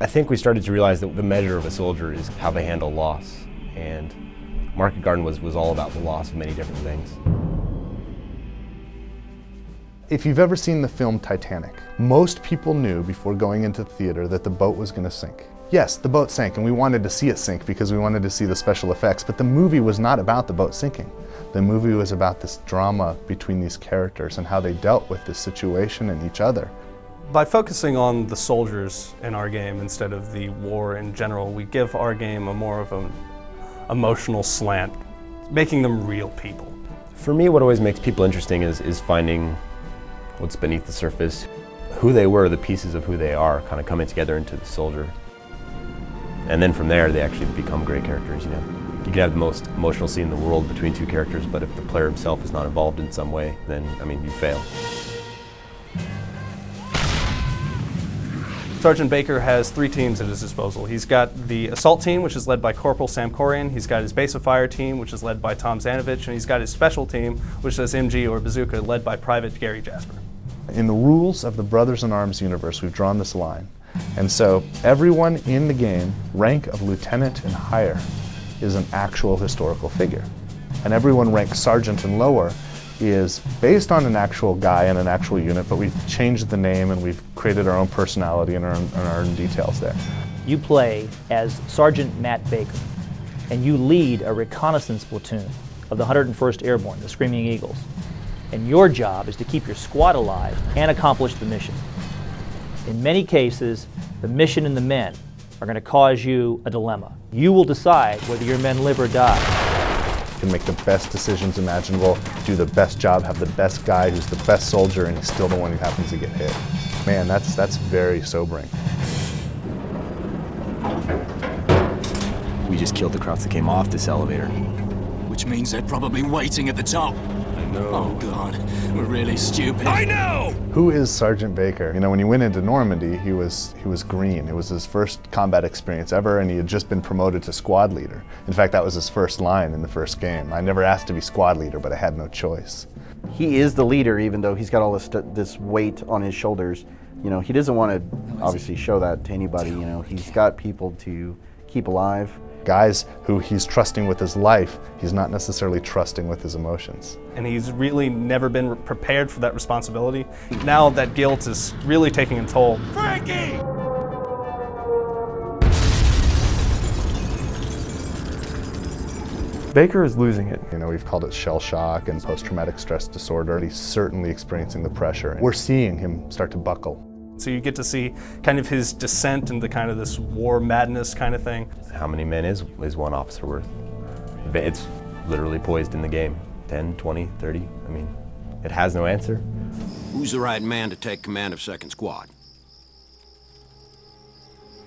I think we started to realize that the measure of a soldier is how they handle loss, and Market Garden was all about the loss of many different things. If you've ever seen the film Titanic, most people knew before going into the theater that the boat was going to sink. Yes, the boat sank, and we wanted to see it sink because we wanted to see the special effects, but the movie was not about the boat sinking. The movie was about this drama between these characters and how they dealt with this situation and each other. By focusing on the soldiers in our game instead of the war in general, we give our game a more of an emotional slant, making them real people. For me, what always makes people interesting is finding what's beneath the surface. Who they were, the pieces of who they are, kind of coming together into the soldier. And then from there, they actually become great characters, you know. You could have the most emotional scene in the world between two characters, but if the player himself is not involved in some way, then, I mean, you fail. Sergeant Baker has 3 teams at his disposal. He's got the assault team, which is led by Corporal Sam Corian. He's got his base of fire team, which is led by Tom Zanovich. And he's got his special team, which is MG or Bazooka, led by Private Gary Jasper. In the rules of the Brothers in Arms universe, we've drawn this line. And so everyone in the game, rank of lieutenant and higher, is an actual historical figure. And everyone ranked sergeant and lower is based on an actual guy and an actual unit, but we've changed the name and we've created our own personality and our own details there. You play as Sergeant Matt Baker, and you lead a reconnaissance platoon of the 101st Airborne, the Screaming Eagles. And your job is to keep your squad alive and accomplish the mission. In many cases, the mission and the men are going to cause you a dilemma. You will decide whether your men live or die. Can make the best decisions imaginable, do the best job, have the best guy who's the best soldier, and he's still the one who happens to get hit. Man, that's very sobering. We just killed the crowds that came off this elevator. Which means they're probably waiting at the top. I know. Oh God, we're really stupid. I know! Who is Sergeant Baker? You know, when he went into Normandy, he was green. It was his first combat experience ever, and he had just been promoted to squad leader. In fact, that was his first line in the first game. I never asked to be squad leader, but I had no choice. He is the leader, even though he's got all this weight on his shoulders. You know, he doesn't want to obviously show that to anybody. You know, he's got people to keep alive. Guys who he's trusting with his life, he's not necessarily trusting with his emotions. And he's really never been prepared for that responsibility. Now that guilt is really taking a toll. Frankie! Baker is losing it. You know, we've called it shell shock and post-traumatic stress disorder. He's certainly experiencing the pressure. We're seeing him start to buckle. So you get to see kind of his descent into kind of this war madness kind of thing. How many men is one officer worth? It's literally poised in the game. 10, 20, 30, I mean, it has no answer. Who's the right man to take command of 2nd Squad?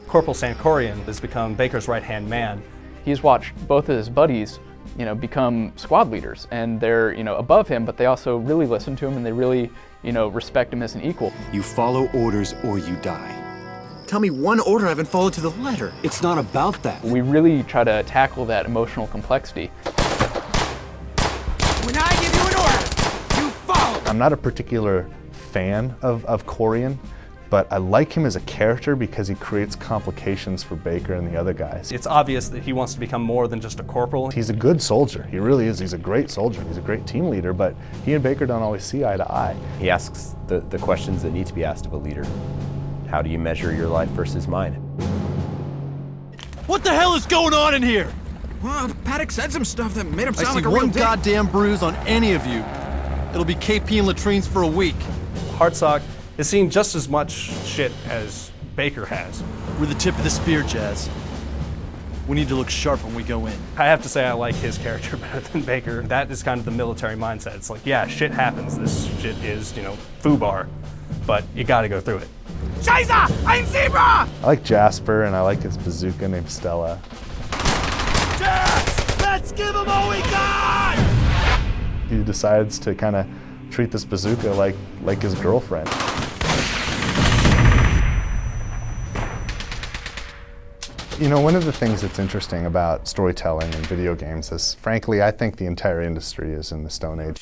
Corporal Sankorian has become Baker's right-hand man. He's watched both of his buddies, you know, become squad leaders, and they're, you know, above him, but they also really listen to him and they really, you know, respect him as an equal. You follow orders or you die. Tell me one order I haven't followed to the letter. It's not about that. We really try to tackle that emotional complexity. When I give you an order, you follow. I'm not a particular fan of Corian, but I like him as a character because he creates complications for Baker and the other guys. It's obvious that he wants to become more than just a corporal. He's a good soldier, he really is. He's a great soldier, he's a great team leader, but he and Baker don't always see eye to eye. He asks the questions that need to be asked of a leader. How do you measure your life versus mine? What the hell is going on in here? Well, Paddock said some stuff that made him sound like a I see real one dick. goddamn bruise on any of you. It'll be KP and latrines for a week. Hartsock has seen just as much shit as Baker has. We're the tip of the spear, Jazz. We need to look sharp when we go in. I have to say I like his character better than Baker. That is kind of the military mindset. It's like, yeah, shit happens. This shit is, you know, FUBAR, but you gotta go through it. Scheiße! Ein Zebra! I like Jasper and I like his bazooka named Stella. Jazz! Let's give him all we got! He decides to kind of treat this bazooka like his girlfriend. You know, one of the things that's interesting about storytelling in video games is, frankly, I think the entire industry is in the Stone Age.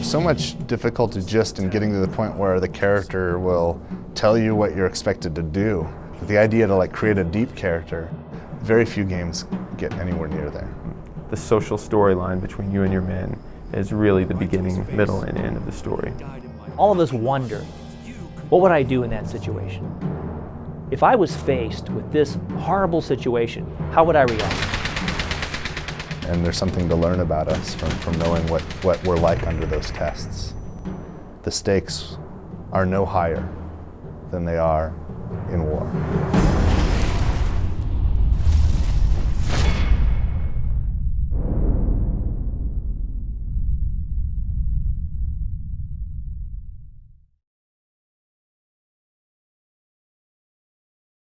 So much difficulty just in getting to the point where the character will tell you what you're expected to do. The idea to like create a deep character, very few games get anywhere near there. The social storyline between you and your men is really the beginning, middle, and end of the story. All of us wonder, what would I do in that situation? If I was faced with this horrible situation, how would I react? And there's something to learn about us from knowing what we're like under those tests. The stakes are no higher than they are in war.